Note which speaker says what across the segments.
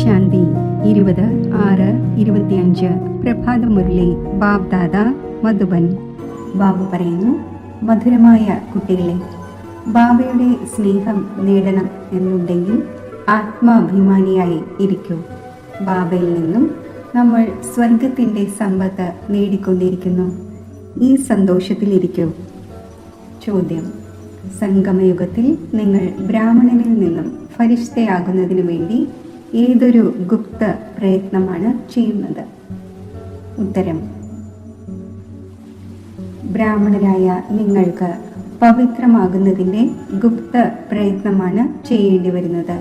Speaker 1: ശാന്തി 20/6/25 പ്രഭാത മുരളി ബാബ്ദാദ മധുബൻ. ബാബ പറയുന്നു, മധുരമായ കുട്ടികളെ, ബാബയുടെ സ്നേഹം നേടണം എന്നുണ്ടെങ്കിൽ ആത്മാഭിമാനിയായി ഇരിക്കൂ. ബാബയിൽ നിന്നും നമ്മൾ സ്വർഗത്തിൻ്റെ സമ്പത്ത് നേടിക്കൊണ്ടിരിക്കുന്നു. ഈ സന്തോഷത്തിലിരിക്കൂ. ചോദ്യം: സംഗമയുഗത്തിൽ നിങ്ങൾ ബ്രാഹ്മണനിൽ നിന്നും ഫരിഷ്തയാകുന്നതിനു വേണ്ടി ഏതൊരു ഗുപ്ത പ്രയത്നമാണ് ചെയ്യുന്നത്? ഉത്തരം: ബ്രാഹ്മണരായ നിങ്ങൾക്ക് പവിത്രമാകുന്നതിൻ്റെ ഗുപ്ത പ്രയത്നമാണ് ചെയ്യേണ്ടി വരുന്നത്.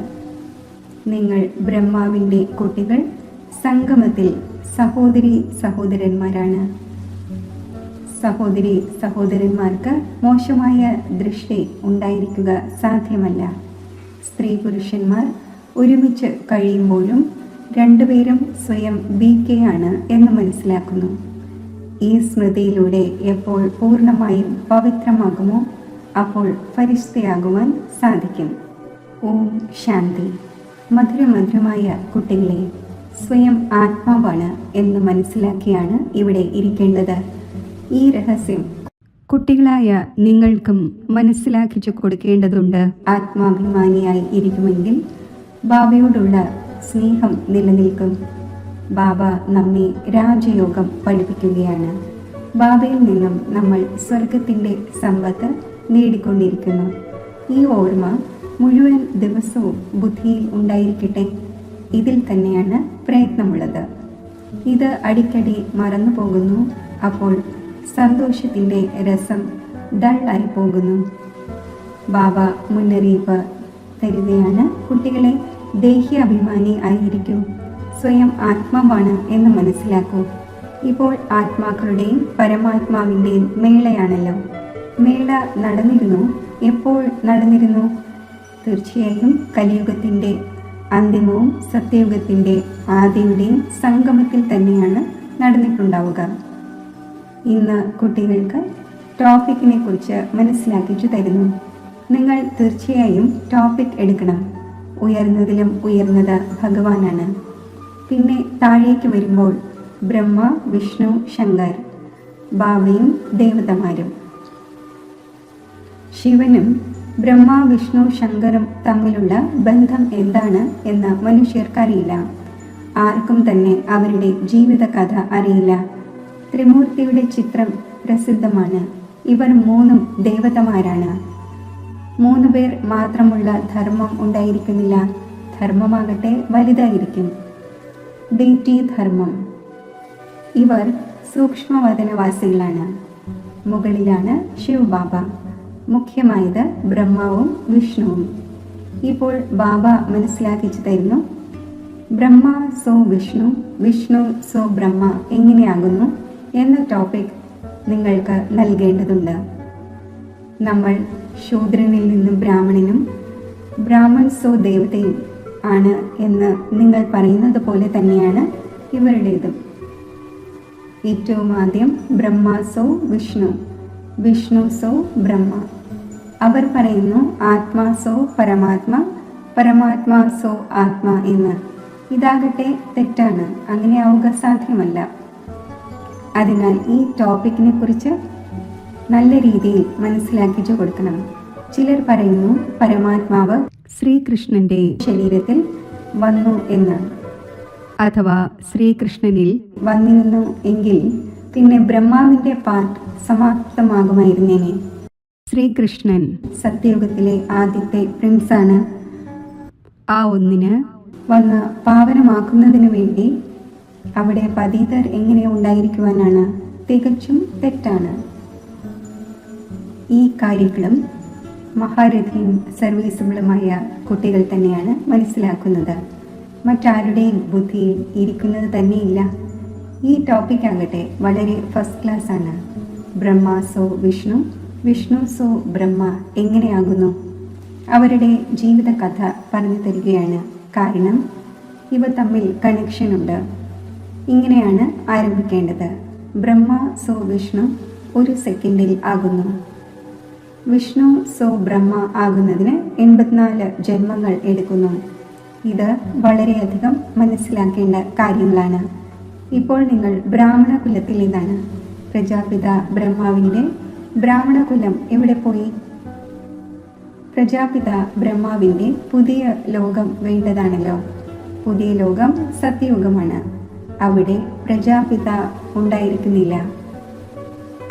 Speaker 1: നിങ്ങൾ ബ്രഹ്മാവിൻ്റെ കുട്ടികൾ സംഗമത്തിൽ സഹോദരി സഹോദരന്മാരാണ്. സഹോദരി സഹോദരന്മാർക്ക് മോശമായ ദൃഷ്ടി ഉണ്ടായിരിക്കുക സാധ്യമല്ല. സ്ത്രീ പുരുഷന്മാർ ഒരുമിച്ച് കഴിയുമ്പോഴും രണ്ടുപേരും സ്വയം BK ആണ് എന്ന് മനസ്സിലാക്കുന്നു. ഈ സ്മൃതിയിലൂടെ എപ്പോൾ പൂർണ്ണമായും പവിത്രമാകുമോ അപ്പോൾ ഫരിഷ്തയാകുവാൻ സാധിക്കും. ഓം ശാന്തി. മധുരമധുരമായ കുട്ടികളെ, സ്വയം ആത്മാവാണ് എന്ന് മനസ്സിലാക്കിയാണ് ഇവിടെ ഇരിക്കേണ്ടത്. ഈ രഹസ്യം കുട്ടികളായ നിങ്ങൾക്കും മനസ്സിലാക്കിച്ചു കൊടുക്കേണ്ടതുണ്ട്. ആത്മാഭിമാനിയായി ഇരിക്കുമെങ്കിൽ ബാബയോടുള്ള സ്നേഹം നിലനിൽക്കും. ബാബ നമ്മെ രാജയോഗം പഠിപ്പിക്കുകയാണ്. ബാബയിൽ നിന്നും നമ്മൾ സ്വർഗത്തിൻ്റെ സമ്പത്ത് നേടിക്കൊണ്ടിരിക്കുന്നു. ഈ ഓർമ്മ മുഴുവൻ ദിവസവും ബുദ്ധിയിൽ ഉണ്ടായിരിക്കട്ടെ. ഇതിൽ തന്നെയാണ് പ്രയത്നമുള്ളത്. ഇത് അടിക്കടി മറന്നു പോകുന്നു. അപ്പോൾ സന്തോഷത്തിൻ്റെ രസം ഡള്ളായി പോകുന്നു. ബാബ മുന്നറിയിപ്പ് തരികയാണ്, കുട്ടികളെ, ദേഹ്യാഭിമാനി ആയിരിക്കൂ. സ്വയം ആത്മാവാണ് എന്ന് മനസ്സിലാക്കൂ. ഇപ്പോൾ ആത്മാക്കളുടെയും പരമാത്മാവിൻ്റെയും മേളയാണല്ലോ. മേള നടന്നിരുന്നു. എപ്പോൾ നടന്നിരുന്നു? തീർച്ചയായും കലിയുഗത്തിൻ്റെ അന്തിമവും സത്യയുഗത്തിൻ്റെ ആദിയുടെയും സംഗമത്തിൽ തന്നെയാണ് നടന്നിട്ടുണ്ടാവുക. ഇന്ന് കുട്ടികൾക്ക് ടോപ്പിക്കിനെ കുറിച്ച് മനസ്സിലാക്കിച്ചു തരുന്നു. നിങ്ങൾ തീർച്ചയായും ടോപ്പിക് എടുക്കണം. ഉയർന്നതിലും ഉയർന്നത് ഭഗവാനാണ്. പിന്നെ താഴേക്ക് വരുമ്പോൾ ബ്രഹ്മ, വിഷ്ണു, ശങ്കർ, ബാബയും ദേവതമാരും. ശിവനും ബ്രഹ്മ, വിഷ്ണു, ശങ്കറും തമ്മിലുള്ള ബന്ധം എന്താണ് എന്ന് മനുഷ്യർക്കറിയില്ല. ആർക്കും തന്നെ അവരുടെ ജീവിതകഥ അറിയില്ല. ത്രിമൂർത്തിയുടെ ചിത്രം പ്രസിദ്ധമാണ്. ഇവർ മൂന്നും ദേവതമാരാണ്. 3 പേർ മാത്രമുള്ള ധർമ്മം ഉണ്ടായിരിക്കുന്നില്ല. ധർമ്മമാകട്ടെ വലുതായിരിക്കും. ഡേറ്റി ധർമ്മം. ഇവർ സൂക്ഷ്മവദനവാസികളാണ്. മുകളിലാണ് ശിവബാബ. മുഖ്യമായത് ബ്രഹ്മാവും വിഷ്ണുവും. ഇപ്പോൾ ബാബ മനസ്സിലാക്കിച്ചു തരുന്നു, ബ്രഹ്മ സോ വിഷ്ണു, വിഷ്ണു സോ ബ്രഹ്മ എങ്ങനെയാകുന്നു എന്ന ടോപ്പിക് നിങ്ങൾക്ക് നൽകേണ്ടതുണ്ട്. നമ്മൾ ശൂദ്രനിൽ നിന്നും ബ്രാഹ്മണനും, ബ്രാഹ്മൺ സോ ദേവതയും ആണ് എന്ന് നിങ്ങൾ പറയുന്നത് പോലെ തന്നെയാണ് ഇവരുടേതും. ഏറ്റവും ആദ്യം ബ്രഹ്മ സോ വിഷ്ണു, വിഷ്ണു സോ ബ്രഹ്മ. അവർ പറയുന്നു ആത്മാ സോ പരമാത്മ, പരമാത്മാ സോ ആത്മാ എന്ന്. ഇതാകട്ടെ തെറ്റാണ്. അങ്ങനെ ആവുക സാധ്യമല്ല. അതിനാൽ ഈ ടോപ്പിക്കിനെ കുറിച്ച് നല്ല രീതിയിൽ മനസ്സിലാക്കിച്ചു കൊടുക്കണം. ചിലർ പറയുന്നു പരമാത്മാവ് ശ്രീകൃഷ്ണന്റെ ശരീരത്തിൽ വന്നു എന്ന്. അഥവാ ശ്രീകൃഷ്ണനിൽ വന്നിരുന്നു എങ്കിൽ പിന്നെ ബ്രഹ്മാവിന്റെ പാർട്ട് സമാപ്തമാകുമായിരുന്നേനെ. ശ്രീകൃഷ്ണൻ സത്യയുഗത്തിലെ ആദ്യത്തെ പ്രിൻസാണ്. ആ ഒന്നിന് വന്ന് പാവനമാക്കുന്നതിനു വേണ്ടി അവിടെ പതിതർ എങ്ങനെ ഉണ്ടായിരിക്കുവാനാണ്? തികച്ചും തെറ്റാണ്. ഈ കാര്യങ്ങളും മഹാരഥിയും സർവീസുകളുമായ കുട്ടികൾ തന്നെയാണ് മനസ്സിലാക്കുന്നത്. മറ്റാരുടെയും ബുദ്ധിയിൽ ഇരിക്കുന്നത് തന്നെയില്ല. ഈ ടോപ്പിക് ആകട്ടെ വളരെ ഫസ്റ്റ് ക്ലാസ് ആണ്. ബ്രഹ്മ സോ വിഷ്ണു, വിഷ്ണു സോ ബ്രഹ്മ എങ്ങനെയാകുന്നു? അവരുടെ ജീവിത കഥ പറഞ്ഞു തരികയാണ്. കാരണം ഇവ തമ്മിൽ കണക്ഷൻ ഉണ്ട്. ഇങ്ങനെയാണ് ആരംഭിക്കേണ്ടത്. ബ്രഹ്മ സോ വിഷ്ണു 1 സെക്കൻഡിൽ ആകുന്നു. വിഷ്ണു സോ ബ്രഹ്മ ആകുന്നതിന് 84 ജന്മങ്ങൾ എടുക്കുന്നു. ഇത് വളരെയധികം മനസ്സിലാക്കേണ്ട കാര്യങ്ങളാണ്. ഇപ്പോൾ നിങ്ങൾ ബ്രാഹ്മണ കുലത്തിൽ നിന്നാണ്. പ്രജാപിത ബ്രഹ്മാവിൻ്റെ ബ്രാഹ്മണകുലം എവിടെ പോയി? പ്രജാപിത ബ്രഹ്മാവിൻ്റെ പുതിയ ലോകം വേണ്ടതാണല്ലോ. പുതിയ ലോകം സത്യയുഗമാണ്. അവിടെ പ്രജാപിത ഉണ്ടായിരിക്കുന്നില്ല.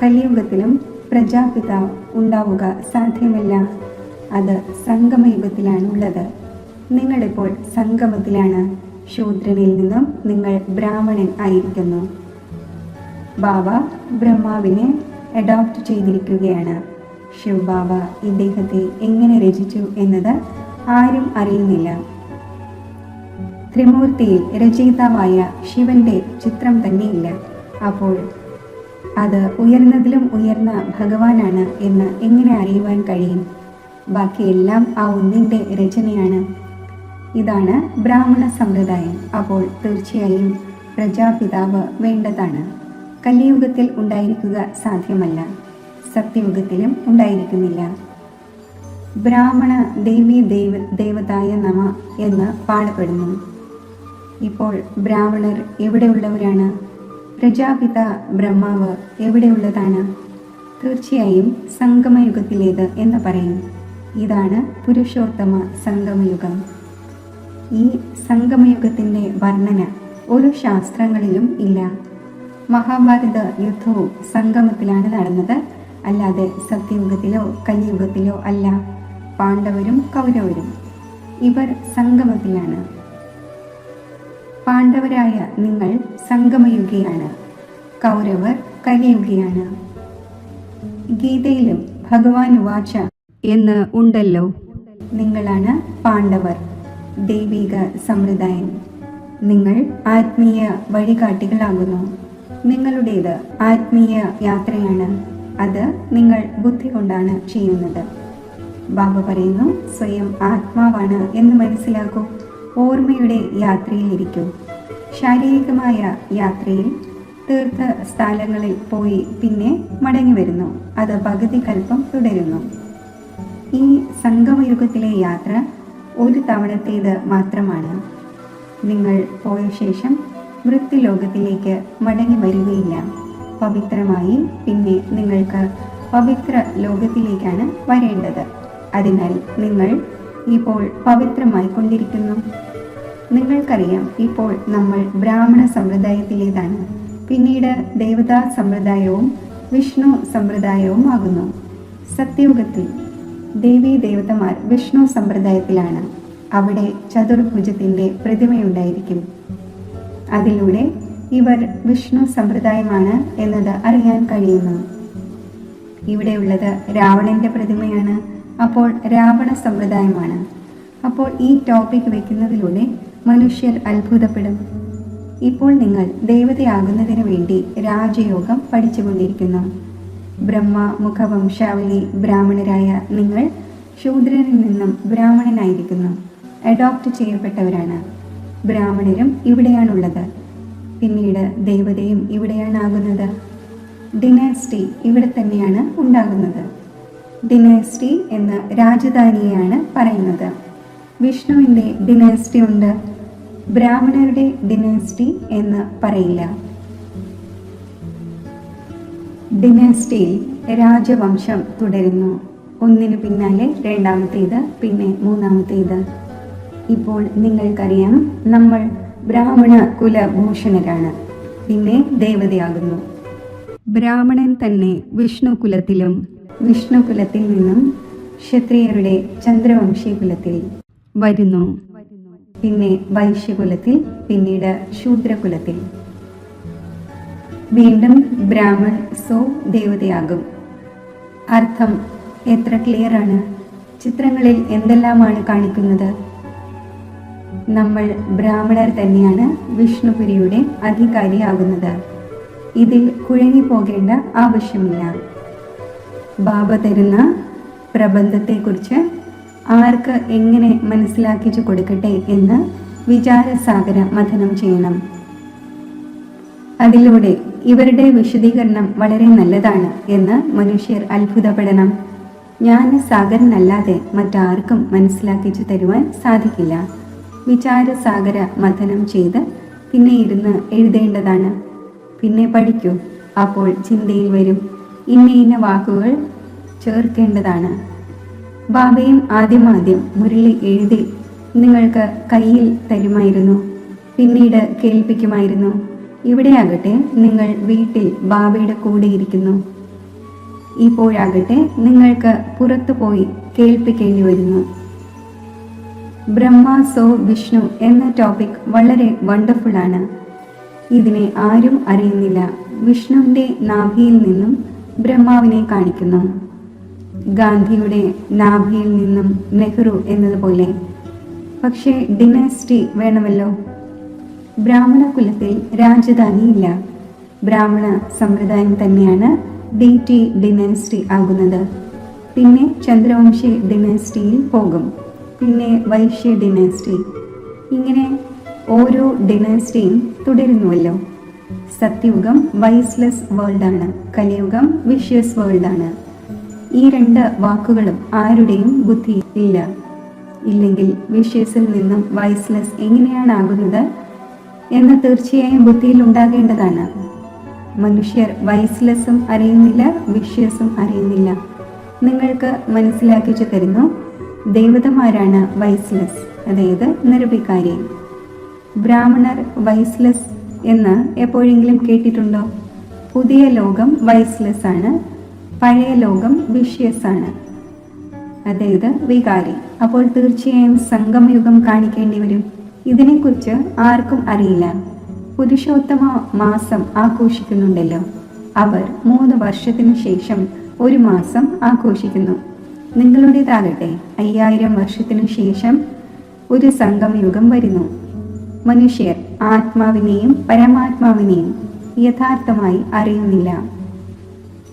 Speaker 1: കലിയുഗത്തിലും പ്രജാപിത ഉണ്ടാവുക സാധ്യമല്ല. അത് സംഗമയുഗത്തിലാണ് ഉള്ളത്. നിങ്ങളിപ്പോൾ സംഗമത്തിലാണ്. ശൂദ്രനിൽ നിന്നും നിങ്ങൾ ബ്രാഹ്മണൻ ആയിരിക്കുന്നു. ബാബ ബ്രഹ്മാവിനെ അഡോപ്റ്റ് ചെയ്തിരിക്കുകയാണ്. ശിവ് ബാബ ഇദ്ദേഹത്തെ എങ്ങനെ രചിച്ചു എന്നത് ആരും അറിയുന്നില്ല. ത്രിമൂർത്തിയിൽ രചയിതാവായ ശിവന്റെ ചിത്രം തന്നെയില്ല. അപ്പോൾ അത് ഉയർന്നതിലും ഉയർന്ന ഭഗവാനാണ് എന്ന് എങ്ങനെ അറിയുവാൻ കഴിയും? ബാക്കിയെല്ലാം ആ ഒന്നിൻ്റെ രചനയാണ്. ഇതാണ് ബ്രാഹ്മണ സമ്പ്രദായം. അപ്പോൾ തീർച്ചയായും പ്രജാപിതാവ് വേണ്ടതാണ്. കലിയുഗത്തിൽ ഉണ്ടായിരിക്കുക സാധ്യമല്ല. സത്യയുഗത്തിലും ഉണ്ടായിരിക്കുന്നില്ല. ബ്രാഹ്മണ ദേവി ദേവതായ നമ എന്ന് പാടപ്പെടുന്നു. ഇപ്പോൾ ബ്രാഹ്മണർ എവിടെയുള്ളവരാണ്? പ്രജാപിത ബ്രഹ്മാവ് എവിടെയുള്ളതാണ്? തീർച്ചയായും സംഗമയുഗത്തിലേത് എന്ന് പറയും. ഇതാണ് പുരുഷോത്തമ സംഗമയുഗം. ഈ സംഗമയുഗത്തിൻ്റെ വർണ്ണന ഒരു ശാസ്ത്രങ്ങളിലും ഇല്ല. മഹാഭാരത യുദ്ധവും സംഗമത്തിലാണ് നടന്നത്, അല്ലാതെ സത്യയുഗത്തിലോ കലിയുഗത്തിലോ അല്ല. പാണ്ഡവരും കൗരവരും ഇവർ സംഗമത്തിലാണ്. പാണ്ഡവരായ നിങ്ങൾ സംഗമയുഗിയാണ്, കൗരവർ കലിയുഗിയാണ്. ഗീതയിലും ഭഗവാൻ വാച എന്ന് ഉണ്ടല്ലോ. നിങ്ങളാണ് പാണ്ഡവർ, ദൈവിക സമ്പ്രദായം. നിങ്ങൾ ആത്മീയ വഴികാട്ടികളാകുന്നു. നിങ്ങളുടേത് ആത്മീയ യാത്രയാണ്. അത് നിങ്ങൾ ബുദ്ധി കൊണ്ടാണ് ചെയ്യുന്നത്. ബാബ പറയുന്നു, സ്വയം ആത്മാവാണ് എന്ന് മനസ്സിലാക്കൂ. ഓർമ്മയുടെ യാത്രയിലിരിക്കൂ. ശാരീരികമായ യാത്രയിൽ തീർത്ഥ സ്ഥലങ്ങളിൽ പോയി പിന്നെ മടങ്ങി വരുന്നു. അത് പകുതി കൽപ്പം തുടരുന്നു. ഈ സംഗമയുഗത്തിലെ യാത്ര ഒരു തവണത്തേത് മാത്രമാണ്. നിങ്ങൾ പോയ ശേഷം മൃത്യുലോകത്തിലേക്ക് മടങ്ങി വരികയില്ല. പവിത്രമായി പിന്നെ നിങ്ങൾക്ക് പവിത്ര ലോകത്തിലേക്കാണ് വരേണ്ടത്. അതിനാൽ നിങ്ങൾ ഇപ്പോൾ പവിത്രമായി കൊണ്ടിരിക്കുന്നു. നിങ്ങൾക്കറിയാം, ഇപ്പോൾ നമ്മൾ ബ്രാഹ്മണ സമ്പ്രദായത്തിലേതാണ്. പിന്നീട് ദേവതാ സമ്പ്രദായവും വിഷ്ണു സമ്പ്രദായവും ആകുന്നു. സത്യയുഗത്തിൽ ദേവീ ദേവതമാർ വിഷ്ണു സമ്പ്രദായത്തിലാണ്. അവിടെ ചതുർഭുജത്തിൻ്റെ പ്രതിമയുണ്ടായിരിക്കും. അതിലൂടെ ഇവർ വിഷ്ണു സമ്പ്രദായമാണ് എന്നത് അറിയാൻ കഴിയുന്നു. ഇവിടെയുള്ളത് രാവണന്റെ പ്രതിമയാണ്. അപ്പോൾ രാവണ സമ്പ്രദായമാണ്. അപ്പോൾ ഈ ടോപ്പിക് വെക്കുന്നതിലൂടെ മനുഷ്യർ അത്ഭുതപ്പെടും. ഇപ്പോൾ നിങ്ങൾ ദേവതയാകുന്നതിന് വേണ്ടി രാജയോഗം പഠിച്ചുകൊണ്ടിരിക്കുന്നു. ബ്രഹ്മ മുഖവംശാവലി ബ്രാഹ്മണരായ നിങ്ങൾ ശൂദ്രനിൽ നിന്നും ബ്രാഹ്മണനായിരിക്കുന്നു. അഡോപ്റ്റ് ചെയ്യപ്പെട്ടവരാണ്. ബ്രാഹ്മണരും ഇവിടെയാണുള്ളത്. പിന്നീട് ദേവതയും ഇവിടെയാണ് ആകുന്നത്. ഡിനാസ്റ്റി ഇവിടെ തന്നെയാണ് ഉണ്ടാകുന്നത്. ഡിനാസ്റ്റി എന്ന രാജധാനിയെയാണ് പറയുന്നത്. വിഷ്ണുവിൻ്റെ ഡിനാസ്റ്റി ഉണ്ട്, ബ്രാഹ്മണരുടെ ഡിനാസ്റ്റി എന്ന് പറയില്ല. ഡിനാസ്റ്റിയിൽ രാജവംശം തുടരുന്നു. ഒന്നിനു പിന്നാലെ രണ്ടാമത്തേത്, പിന്നെ മൂന്നാമത്തേത്. ഇപ്പോൾ നിങ്ങൾക്കറിയാം, നമ്മൾ ബ്രാഹ്മണ കുലഭൂഷണരാണ്, പിന്നെ ദേവതയാകുന്നു. ബ്രാഹ്മണൻ തന്നെ വിഷ്ണു കുലത്തിലും, വിഷ്ണു കുലത്തിൽ നിന്നും ക്ഷത്രിയരുടെ ചന്ദ്രവംശി കുലത്തിൽ വരുന്നു, പിന്നെ വൈശ്യകുലത്തിൽ, പിന്നീട് ശൂദ്രകുലത്തിൽ. വീണ്ടും ബ്രാഹ്മൺ ദേവതയാകും. അർത്ഥം എത്ര ക്ലിയർ ആണ്! ചിത്രങ്ങളിൽ എന്തെല്ലാമാണ് കാണിക്കുന്നത്? നമ്മൾ ബ്രാഹ്മണർ തന്നെയാണ് വിഷ്ണുപുരിയുടെ അധികാരിയാകുന്നത്. ഇതിൽ കുഴങ്ങിപ്പോകേണ്ട ആവശ്യമില്ല. ബാബ തരുന്ന പ്രബന്ധത്തെക്കുറിച്ച് ആർക്ക് എങ്ങനെ മനസ്സിലാക്കിച്ചു കൊടുക്കട്ടെ എന്ന് വിചാരസാഗര മഥനം ചെയ്യണം. അതിലൂടെ ഇവരുടെ വിശദീകരണം വളരെ നല്ലതാണ് എന്ന് മനുഷ്യർ അത്ഭുതപ്പെടണം. ജ്ഞാനസാഗരനല്ലാതെ മറ്റാർക്കും മനസ്സിലാക്കിച്ചു തരുവാൻ സാധിക്കില്ല. വിചാരസാഗര മഥനം ചെയ്ത് പിന്നെ ഇരുന്ന് എഴുതേണ്ടതാണ്. പിന്നെ പഠിക്കൂ. അപ്പോൾ ചിന്തയിൽ വരും. ഇന്ന ഇന്ന വാക്കുകൾ ചേർക്കേണ്ടതാണ്. ബാബയും ആദ്യം മുരളി എഴുതി നിങ്ങൾക്ക് കയ്യിൽ തരുമായിരുന്നു. പിന്നീട് കേൾപ്പിക്കുമായിരുന്നു. ഇവിടെയാകട്ടെ നിങ്ങൾ വീട്ടിൽ ബാബയുടെ കൂടെ ഇരിക്കുന്നു. ഇപ്പോഴാകട്ടെ നിങ്ങൾക്ക് പുറത്തു പോയി കേൾപ്പിക്കേണ്ടി വരുന്നു. ബ്രഹ്മ സോ വിഷ്ണു എന്ന ടോപ്പിക് വളരെ വണ്ടർഫുൾ ആണ്. ഇതിനെ ആരും അറിയുന്നില്ല. വിഷ്ണുവിൻ്റെ നാഭിയിൽ നിന്നും ബ്രഹ്മാവിനെ കാണിക്കുന്നു. ഗാന്ധിയുടെ നാഭിയിൽ നിന്നും നെഹ്റു എന്നതുപോലെ. പക്ഷേ ഡിനാസ്റ്റി വേണമല്ലോ. ബ്രാഹ്മണ കുലത്തിൽ രാജധാനിയില്ല. ബ്രാഹ്മണ സമ്പ്രദായം തന്നെയാണ് DT ഡിനാസ്റ്റി ആകുന്നത്. പിന്നെ ചന്ദ്രവംശി ഡിനാസ്റ്റിയിൽ പോകും. പിന്നെ വൈശ്യ ഡിനാസ്റ്റി. ഇങ്ങനെ ഓരോ ഡിനാസ്റ്റിയും തുടരുന്നുവല്ലോ. സത്യയുഗം വൈസ്ലെസ് വേൾഡാണ്. കലിയുഗം വിഷ്യസ് വേൾഡാണ്. ഈ രണ്ട് വാക്കുകളും ആരുടെയും ബുദ്ധി ഇല്ല. ഇല്ലെങ്കിൽ വിഷ്യസിൽ നിന്നും വൈസ്ലെസ് എങ്ങനെയാണ് ആകുന്നത് എന്ന് തീർച്ചയായും ബുദ്ധിയിൽ ഉണ്ടാകേണ്ടതാണ്. മനുഷ്യർ വൈസ്ലെസ്സും അറിയുന്നില്ല, വിഷ്യസും അറിയുന്നില്ല. നിങ്ങൾക്ക് മനസ്സിലാക്കിച്ചു തരുന്നു. ദേവതമാരാണ് വൈസ്ലെസ്, അതായത് നിർവികാരി. ബ്രാഹ്മണർ വൈസ്ലെസ് എന്ന് എപ്പോഴെങ്കിലും കേട്ടിട്ടുണ്ടോ? പുതിയ ലോകം വൈസ്ലെസ് ആണ്, പഴയ ലോകം വിഷ്യസ് ആണ്, അതായത് വികാരി. അപ്പോൾ തീർച്ചയായും സംഗമയുഗം കാണിക്കേണ്ടി വരും. ഇതിനെക്കുറിച്ച് ആർക്കും അറിയില്ല. പുരുഷോത്തമ മാസം ആഘോഷിക്കുന്നുണ്ടല്ലോ. അവർ 3 വർഷത്തിനു ശേഷം ഒരു മാസം ആഘോഷിക്കുന്നു. നിങ്ങളുടേതാകട്ടെ 5000 വർഷത്തിനു ശേഷം ഒരു സംഗമയുഗം വരുന്നു. മനുഷ്യർ ആത്മാവിനെയും പരമാത്മാവിനെയും യഥാർത്ഥമായി അറിയുന്നില്ല.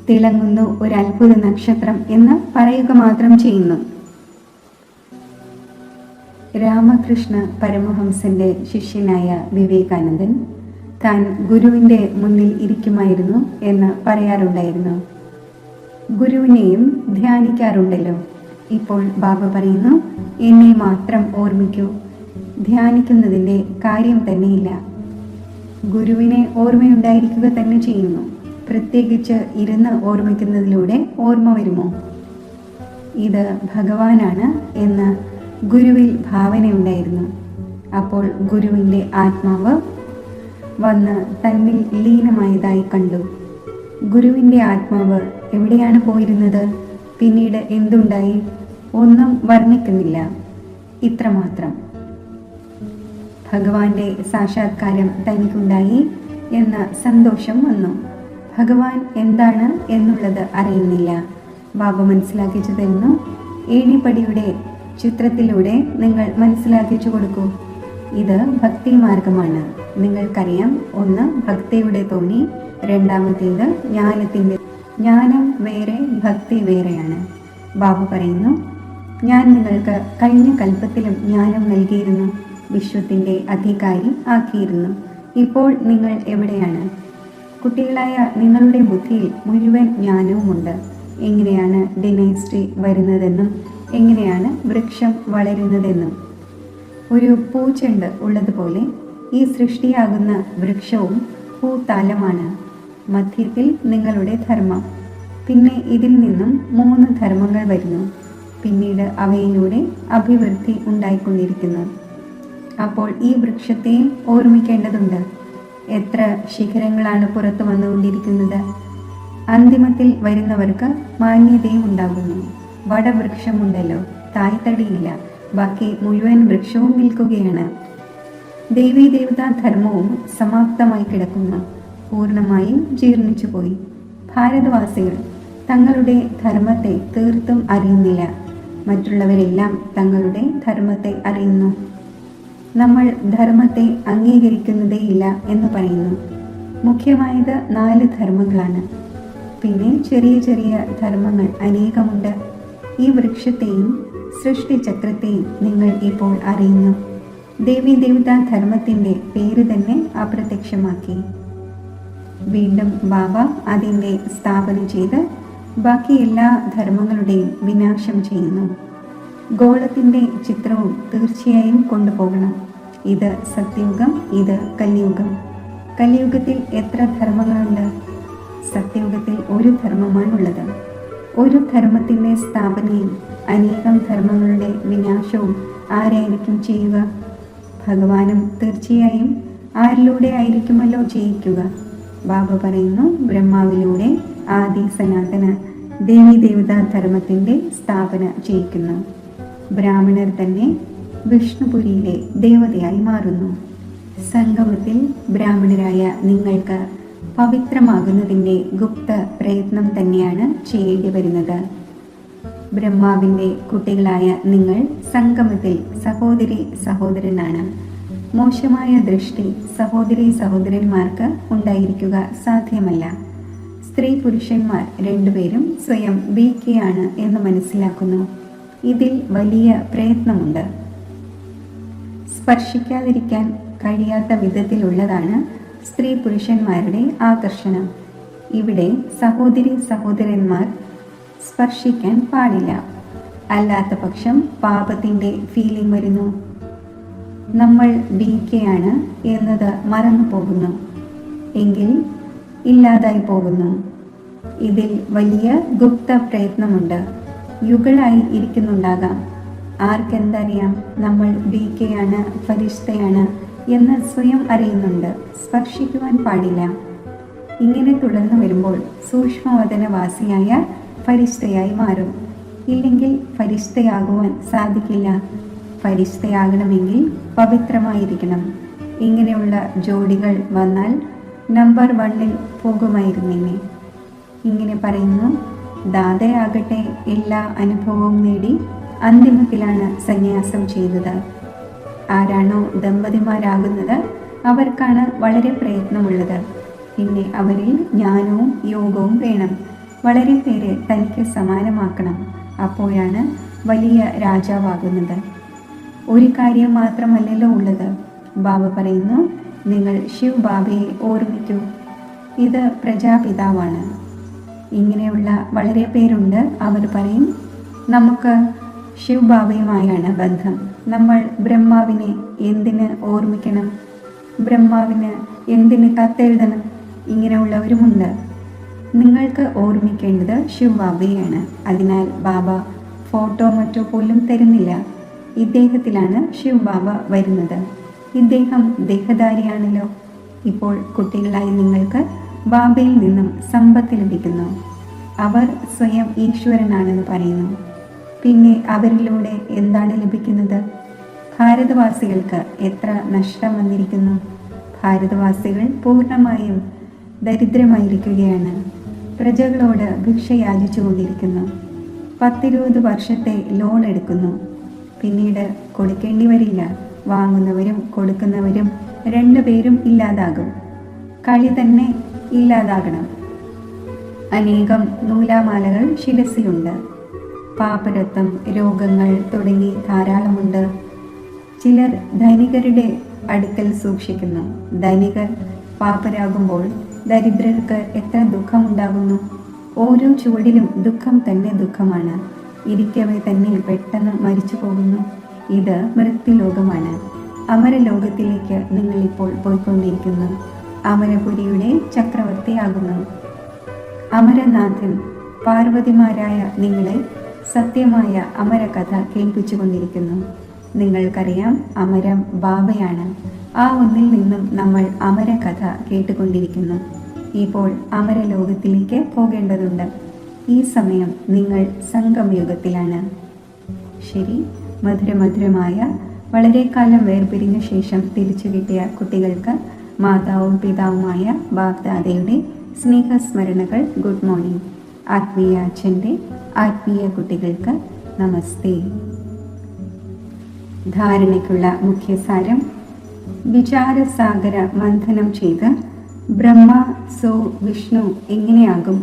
Speaker 1: തിളങ്ങുന്നു ഒരു അത്ഭുത നക്ഷത്രം എന്ന് പറയുക മാത്രം ചെയ്യുന്നു. രാമകൃഷ്ണ പരമഹംസന്റെ ശിഷ്യനായ വിവേകാനന്ദൻ താൻ ഗുരുവിൻ്റെ മുന്നിൽ ഇരിക്കുമായിരുന്നു എന്ന് പറയാറുണ്ടായിരുന്നു. ഗുരുവിനെയും ധ്യാനിക്കാറുണ്ടല്ലോ. ഇപ്പോൾ ബാബ പറയുന്നു, എന്നെ മാത്രം ഓർമ്മിക്കൂ. ധ്യാനിക്കുന്നതിൻ്റെ കാര്യം തന്നെയില്ല. ഗുരുവിനെ ഓർമ്മയുണ്ടായിരിക്കുക തന്നെ ചെയ്യുന്നു. പ്രത്യേകിച്ച് ഇരുന്ന് ഓർമ്മിക്കുന്നതിലൂടെ ഓർമ്മ വരുമോ? ഇത് ഭഗവാനാണ് എന്ന് ഗുരുവിൽ ഭാവനയുണ്ടായിരുന്നു. അപ്പോൾ ഗുരുവിൻ്റെ ആത്മാവ് വന്ന് തന്നിൽ ലീനമായതായി കണ്ടു. ഗുരുവിൻ്റെ ആത്മാവ് എവിടെയാണ് പോയിരുന്നത്? പിന്നീട് എന്തുണ്ടായി? ഒന്നും വർണ്ണിക്കുന്നില്ല. ഇത്രമാത്രം. ഭഗവാന്റെ സാക്ഷാത്കാരം തനിക്കുണ്ടായി എന്ന സന്തോഷം വന്നു. ഭഗവാൻ എന്താണ് എന്നുള്ളത് അറിയുന്നില്ല. ബാബ മനസ്സിലാക്കിച്ചു തരുന്നു. ഏണിപ്പടിയുടെ ചിത്രത്തിലൂടെ നിങ്ങൾ മനസ്സിലാക്കിച്ചു കൊടുക്കൂ. ഇത് ഭക്തി മാർഗമാണ്. നിങ്ങൾക്കറിയാം, ഒന്ന് ഭക്തിയുടെ തോണി, രണ്ടാമത്തേത് ജ്ഞാനത്തിൻ്റെ. ജ്ഞാനം വേറെ, ഭക്തി വേറെയാണ്. ബാബു പറയുന്നു, ഞാൻ നിങ്ങൾക്ക് കഴിഞ്ഞ കൽപ്പത്തിലും ജ്ഞാനം നൽകിയിരുന്നു, വിശ്വത്തിൻ്റെ അധികാരി ആക്കിയിരുന്നു. ഇപ്പോൾ നിങ്ങൾ എവിടെയാണ്? കുട്ടികളായ നിങ്ങളുടെ ബുദ്ധിയിൽ മുഴുവൻ ജ്ഞാനവുമുണ്ട്. എങ്ങനെയാണ് ഡിനൈസ്റ്റി വരുന്നതെന്നും എങ്ങനെയാണ് വൃക്ഷം വളരുന്നതെന്നും. ഒരു പൂച്ചെണ്ട് ഉള്ളതുപോലെ ഈ സൃഷ്ടിയാകുന്ന വൃക്ഷവും പൂത്താലമാണ്. മധ്യത്തിൽ നിങ്ങളുടെ ധർമ്മം. പിന്നെ ഇതിൽ നിന്നും 3 ധർമ്മങ്ങൾ വരുന്നു. പിന്നീട് അവയിലൂടെ അഭിവൃദ്ധി ഉണ്ടായിക്കൊണ്ടിരിക്കുന്നു. അപ്പോൾ ഈ വൃക്ഷത്തെ ഓർമ്മിക്കേണ്ടതുണ്ട്. എത്ര ശിഖരങ്ങളാണ് പുറത്തു വന്നുകൊണ്ടിരിക്കുന്നത്. അന്തിമത്തിൽ വരുന്നവർക്ക് മാന്യതയും ഉണ്ടാകുന്നു. വടവൃക്ഷമുണ്ടല്ലോ, തായ്തടിയില്ല. ബാക്കി മുഴുവൻ വൃക്ഷവും നിൽക്കുകയാണ്. ദേവീദേവതാ ധർമ്മവും സമാപ്തമായി കിടക്കുന്നു. പൂർണ്ണമായും ജീർണിച്ചു പോയി. ഭാരതവാസികൾ തങ്ങളുടെ ധർമ്മത്തെ തീർത്തും അറിയുന്നില്ല. മറ്റുള്ളവരെല്ലാം തങ്ങളുടെ ധർമ്മത്തെ അറിയുന്നു. നമ്മൾ ധർമ്മത്തെ അംഗീകരിക്കുന്നതേയില്ല എന്ന് പറയുന്നു. മുഖ്യമായത് 4 ധർമ്മങ്ങളാണ്. പിന്നെ ചെറിയ ചെറിയ ധർമ്മങ്ങൾ അനേകമുണ്ട്. ഈ വൃക്ഷത്തെയും സൃഷ്ടിചക്രത്തെയും നിങ്ങൾ ഇപ്പോൾ അറിയുന്നു. ദേവീദേവതാ ധർമ്മത്തിൻ്റെ പേര് തന്നെ അപ്രത്യക്ഷമാക്കി. വീണ്ടും ബാബ അതിൻ്റെ സ്ഥാപന ചെയ്ത് ബാക്കി എല്ലാ ധർമ്മങ്ങളുടെയും വിനാശം ചെയ്യുന്നു. ഗോളത്തിൻ്റെ ചിത്രവും തീർച്ചയായും കൊണ്ടുപോകണം. ഇത് സത്യയുഗം, ഇത് കലിയുഗം. കലിയുഗത്തിൽ എത്ര ധർമ്മങ്ങളുണ്ട്? സത്യയുഗത്തിൽ ഒരു ധർമ്മമാണുള്ളത്. ഒരു ധർമ്മത്തിൻ്റെ സ്ഥാപനയും അനേകം ധർമ്മങ്ങളുടെ വിനാശവും ആരായിരിക്കും ചെയ്യുക? ഭഗവാനും തീർച്ചയായും ആരിലൂടെ ആയിരിക്കുമല്ലോ ജയിക്കുക. ബാബ പറയുന്നു, ബ്രഹ്മാവിലൂടെ ആദി സനാതന ദേവി ദേവതാ ധർമ്മത്തിൻ്റെ സ്ഥാപന ചെയ്യിക്കുന്നു. ബ്രാഹ്മണർ തന്നെ വിഷ്ണുപുരിയിലെ ദേവതയായി മാറുന്നു. സംഗമത്തിൽ ബ്രാഹ്മണരായ നിങ്ങൾക്ക് പവിത്രമാകുന്നതിൻ്റെ ഗുപ്ത പ്രയത്നം തന്നെയാണ് ചെയ്യേണ്ടി വരുന്നത്. ബ്രഹ്മാവിൻ്റെ കുട്ടികളായ നിങ്ങൾ സംഗമത്തിൽ സഹോദരി സഹോദരനാണ്. മോശമായ ദൃഷ്ടി സഹോദരി സഹോദരന്മാർക്ക് ഉണ്ടായിരിക്കുക സാധ്യമല്ല. സ്ത്രീ പുരുഷന്മാർ രണ്ടുപേരും സ്വയം BK ആണ് എന്ന് മനസ്സിലാക്കുന്നു. ഇതിൽ വലിയ പ്രയത്നമുണ്ട്. സ്പർശിക്കാതിരിക്കാൻ കഴിയാത്ത വിധത്തിലുള്ളതാണ് സ്ത്രീ പുരുഷന്മാരുടെ ആകർഷണം. ഇവിടെ സഹോദരി സഹോദരന്മാർ സ്പർശിക്കാൻ പാടില്ല. അല്ലാത്ത പക്ഷം പാപത്തിൻ്റെ ഫീലിംഗ് വരുന്നു. നമ്മൾ BK ആണ് എന്നത് മറന്നു പോകുന്നു. എങ്കിൽ ഇല്ലാതായി പോകുന്നു. ഇതിൽ വലിയ ഗുപ്ത പ്രയത്നമുണ്ട്. യുഗളായി ഇരിക്കുന്നുണ്ടാകാം. ആർക്കെന്തറിയാം നമ്മൾ BK ആണ്, ഫരിഷ്തയാണ് എന്ന് സ്വയം അറിയുന്നുണ്ട്. സ്പർശിക്കുവാൻ പാടില്ല. ഇങ്ങനെ തുടർന്നു വരുമ്പോൾ സൂക്ഷ്മവദനവാസിയായ ഫരിഷ്തയായി മാറും. ഇല്ലെങ്കിൽ ഫരിഷ്തയാകുവാൻ സാധിക്കില്ല. ഫരിഷ്തയാകണമെങ്കിൽ പവിത്രമായിരിക്കണം. ഇങ്ങനെയുള്ള ജോഡികൾ വന്നാൽ നമ്പർ 1-ൽ പോകുമായിരുന്നേനെ. ഇങ്ങനെ പറയുന്നു, ദാതയാകട്ടെ എല്ലാ അനുഭവവും നേടി അന്തിമത്തിലാണ് സന്യാസം ചെയ്തത്. ആരാണോ ദമ്പതിമാരാകുന്നത് അവർക്കാണ് വളരെ പ്രയത്നമുള്ളത്. പിന്നെ അവരിൽ ജ്ഞാനവും യോഗവും വേണം. വളരെ പേരെ തനിക്ക് സമാനമാക്കണം. അപ്പോഴാണ് വലിയ രാജാവാകുന്നത്. ഒരു കാര്യം മാത്രമല്ലല്ലോ ഉള്ളത്. ബാബ പറയുന്നു, നിങ്ങൾ ശിവ് ബാബയെ ഓർമ്മിക്കൂ. ഇത് പ്രജാപിതാവാണ്. ഇങ്ങനെയുള്ള വളരെ പേരുണ്ട്. അവർ പറയും, നമുക്ക് ശിവ് ബാബയുമായാണ് ബന്ധം. നമ്മൾ ബ്രഹ്മാവിനെ എന്തിന് ഓർമ്മിക്കണം? ബ്രഹ്മാവിന് എന്തിന് കത്തെഴുതണം? ഇങ്ങനെയുള്ളവരുമുണ്ട്. നിങ്ങൾക്ക് ഓർമ്മിക്കേണ്ടത് ശിവ് ബാബയെയാണ്. അതിനാൽ ബാബ ഫോട്ടോ മറ്റോ പോലും തരുന്നില്ല. ഇദ്ദേഹത്തിലാണ് ശിവ് ബാബ വരുന്നത്. ഇദ്ദേഹം ദേഹധാരിയാണല്ലോ. ഇപ്പോൾ കുട്ടികളായി നിങ്ങൾക്ക് ബാബയിൽ നിന്നും സമ്പത്ത് ലഭിക്കുന്നു. അവർ സ്വയം ഈശ്വരനാണെന്ന് പറയുന്നു. പിന്നെ അവരിലൂടെ എന്താണ് ലഭിക്കുന്നത്? ഭാരതവാസികൾക്ക് എത്ര നഷ്ടം വന്നിരിക്കുന്നു. ഭാരതവാസികൾ പൂർണ്ണമായും ദരിദ്രമായിരിക്കുകയാണ്. പ്രജകളോട് ഭിക്ഷ യാചിച്ചു കൊണ്ടിരിക്കുന്നു. 10-20 വർഷത്തെ ലോൺ എടുക്കുന്നു. പിന്നീട് കൊടുക്കേണ്ടി വരില്ല. വാങ്ങുന്നവരും കൊടുക്കുന്നവരും രണ്ടുപേരും ഇല്ലാതാകും. കളി തന്നെ ഇല്ലാതാകണം. അനേകം നൂലാമാലകൾ ശിരസിലുണ്ട്. പാപ്പരത്വം, രോഗങ്ങൾ തുടങ്ങി ധാരാളമുണ്ട്. ചിലർ ധനികരുടെ അടുക്കൽ സൂക്ഷിക്കുന്നു. ധനികർ പാപ്പരാകുമ്പോൾ ദരിദ്രർക്ക് എത്ര ദുഃഖമുണ്ടാകുന്നു. ഓരോ ചുവടിലും ദുഃഖം തന്നെ ദുഃഖമാണ്. ഇരിക്കവേ തന്നെ പെട്ടെന്ന് മരിച്ചു പോകുന്നു. ഇത് മൃത്യുലോകമാണ്. അമരലോകത്തിലേക്ക് നിങ്ങളിപ്പോൾ പോയിക്കൊണ്ടിരിക്കുന്നു. അമരപുരിയുടെ ചക്രവർത്തിയാകുന്നു. അമരനാഥൻ പാർവതിമാരായ നിങ്ങളെ സത്യമായ അമരകഥ കേൾപ്പിച്ചുകൊണ്ടിരിക്കുന്നു. നിങ്ങൾക്കറിയാം, അമരം ബാബയാണ്. ആ ഒന്നിൽ നിന്നും നമ്മൾ അമരകഥ കേട്ടുകൊണ്ടിരിക്കുന്നു. ഇപ്പോൾ അമരലോകത്തിലേക്ക് പോകേണ്ടതുണ്ട്. ഈ സമയം നിങ്ങൾ സംഗമയുഗത്തിലാണ്. ശരി, മധുരമധുരമായ വളരെ കാലം വേർപിരിഞ്ഞ ശേഷം തിരിച്ചു കിട്ടിയ കുട്ടികൾക്ക് മാതാവും പിതാവുമായ ബാബ്ദാദയുടെ സ്നേഹസ്മരണകൾ. Good morning. ആത്മീയ അച്ഛൻ്റെ ആത്മീയ കുട്ടികൾക്ക് നമസ്തേ. ധാരണയ്ക്കുള്ള മുഖ്യസാരം: വിചാരസാഗര മന്ഥനം ചെയ്ത് ബ്രഹ്മ സോ വിഷ്ണു എങ്ങനെയാകും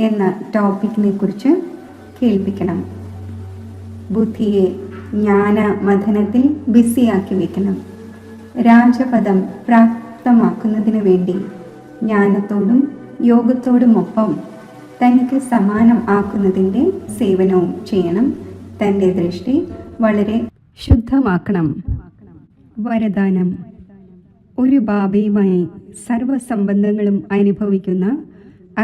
Speaker 1: എന്ന ടോപ്പിക്കിനെ കുറിച്ച് കേൾപ്പിക്കണം. ബുദ്ധിയെ ജ്ഞാന മഥനത്തിൽ ബിസിയാക്കി വെക്കണം. രാജപദം പ്രാപ്തമാക്കുന്നതിന് വേണ്ടി ജ്ഞാനത്തോടും യോഗത്തോടുമൊപ്പം തനിക്ക് സമാനം ആക്കുന്നതിൻ്റെ സേവനവും ചെയ്യണം. തൻ്റെ ദൃഷ്ടി വളരെ ശുദ്ധമാക്കണം. വരദാനം: ഒരു ബാബയുമായി സർവസംബന്ധങ്ങളും അനുഭവിക്കുന്ന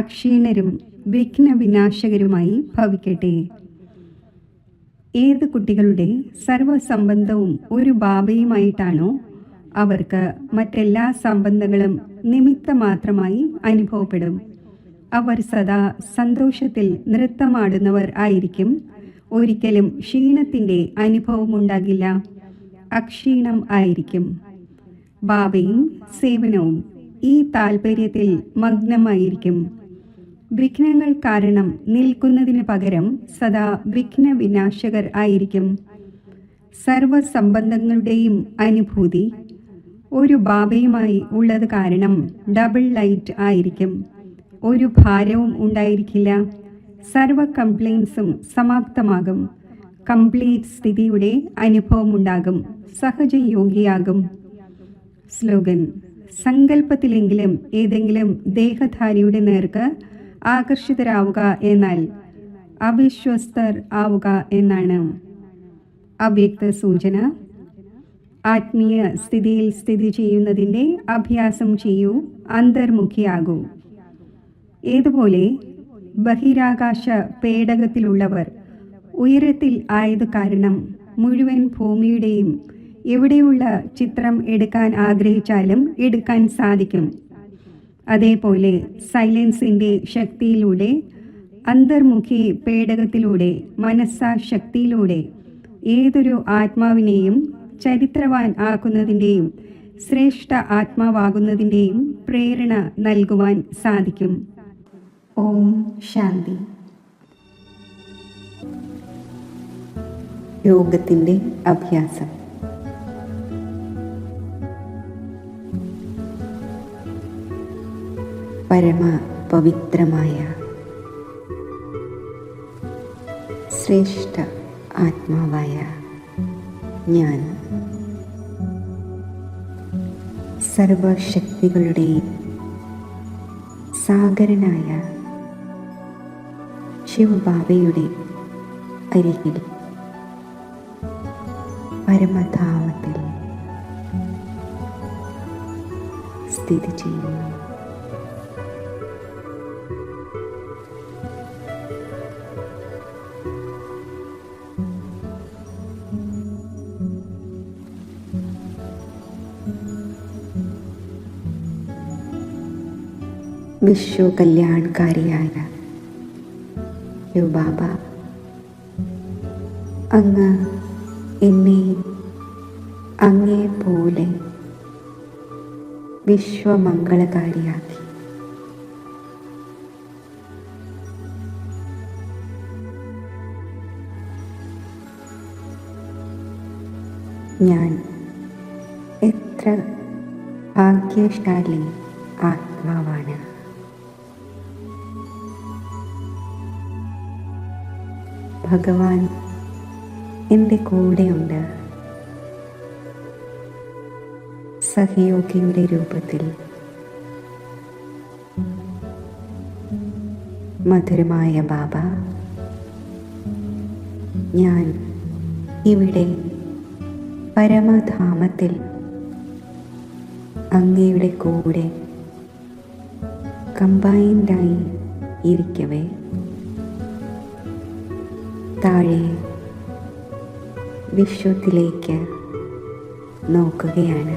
Speaker 1: അക്ഷീണരും വിഘ്നവിനാശകരുമായി ഭവിക്കട്ടെ. ഏത് കുട്ടികളുടെ സർവസംബന്ധവും ഒരു ബാബയുമായിട്ടാണോ അവർക്ക് മറ്റെല്ലാ സംബന്ധങ്ങളും നിമിത്തമാത്രമായി അനുഭവപ്പെടും. അവർ സദാ സന്തോഷത്തിൽ നൃത്തമാടുന്നവർ ആയിരിക്കും. ഒരിക്കലും ക്ഷീണത്തിൻ്റെ അനുഭവമുണ്ടാകില്ല. അക്ഷീണം ആയിരിക്കും. ബാബയും സേവനവും ഈ താൽപര്യത്തിൽ മഗ്നമായിരിക്കും. വിഘ്നങ്ങൾ കാരണം നിൽക്കുന്നതിന് പകരം സദാ വിഘ്നവിനാശകർ ആയിരിക്കും. സർവസംബന്ധങ്ങളുടെയും അനുഭൂതി ഒരു ബാബയുമായി ഉള്ളത് കാരണം ഡബിൾ ലൈറ്റ് ആയിരിക്കും. ഒരു ഭാരവും ഉണ്ടായിരിക്കില്ല. സർവ കംപ്ലയിൻസും സമാപ്തമാകും. കംപ്ലീറ്റ് സ്ഥിതിയുടെ അനുഭവമുണ്ടാകും. സഹജയോഗിയാകും. സ്ലോഗൻ: സങ്കല്പത്തിലെങ്കിലും ഏതെങ്കിലും ദേഹധാരിയുടെ നേർക്ക് ആകർഷിതരാവുക എന്നാൽ അവിശ്വസ്തർ ആവുക എന്നാണ്. അവ്യക്ത സൂചന: ആത്മീയ സ്ഥിതിയിൽ സ്ഥിതി ചെയ്യുന്നതിൻ്റെ അഭ്യാസം ചെയ്യൂ. അന്തർമുഖിയാകൂ. ഏതുപോലെ ബഹിരാകാശ പേടകത്തിലുള്ളവർ ഉയരത്തിൽ ആയതു കാരണം മുഴുവൻ ഭൂമിയുടെയും എവിടെയുള്ള ചിത്രം എടുക്കാൻ ആഗ്രഹിച്ചാലും എടുക്കാൻ സാധിക്കും. അതേപോലെ സൈലൻസിൻ്റെ ശക്തിയിലൂടെ, അന്തർമുഖി പേടകത്തിലൂടെ, മനസ്സാശക്തിയിലൂടെ ഏതൊരു ആത്മാവിനെയും ചരിത്രവാൻ ആക്കുന്നതിൻ്റെയും ശ്രേഷ്ഠ ആത്മാവാകുന്നതിൻ്റെയും പ്രേരണ നൽകുവാൻ സാധിക്കും. ഓം ശാന്തി. യോഗത്തിൻ്റെ അഭ്യാസം. പരമ പവിത്രമായ ശ്രേഷ്ഠ ആത്മാവായ ഞാൻ സർവശക്തികളുടെയും സാഗരനായ ശിവബാബയുടെ അരികിൽ പരമധാമത്തിൽ സ്ഥിതി ചെയ്യുന്നു. വിശ്വകല്യാൺകാരിയായ ബാബ, അങ്ങ് എന്നെ അങ്ങേപോലെ വിശ്വമംഗളകാരിയാക്കി. ഞാൻ എത്ര ഭാഗ്യശാലി ആത്മാവാണ്. ഭഗവാൻ എൻ്റെ കൂടെയുണ്ട്. സഹയോഗിയുടെ രൂപത്തിൽ മധുരമായ ബാബ, ഞാൻ ഇവിടെ പരമധാമത്തിൽ അങ്ങയുടെ കൂടെ കമ്പൈൻഡായി ഇരിക്കവേ താഴെ വിശ്വത്തിലേക്ക് നോക്കുകയാണ്.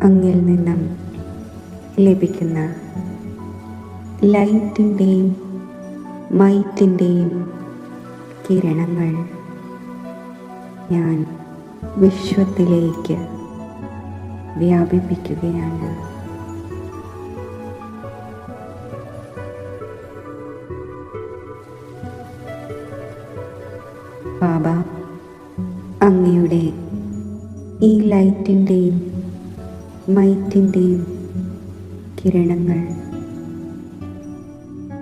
Speaker 1: അങ്ങിൽ നിന്നും ലഭിക്കുന്ന ലൈറ്റിൻ്റെയും മൈറ്റിൻ്റെയും കിരണങ്ങൾ ഞാൻ വിശ്വത്തിലേക്ക് വ്യാപിപ്പിക്കുകയാണ്. ബാബ, അങ്ങയുടെ ഈ ലൈറ്റിൻ്റെയും മൈറ്റിൻ്റെയും കിരണങ്ങൾ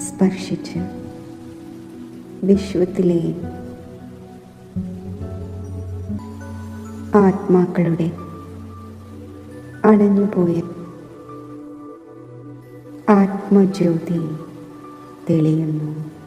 Speaker 1: സ്പർശിച്ച് വിശ്വത്തിലെ ആത്മാക്കളുടെ അടഞ്ഞുപോയ ആത്മജ്യോതി തെളിയുന്നു.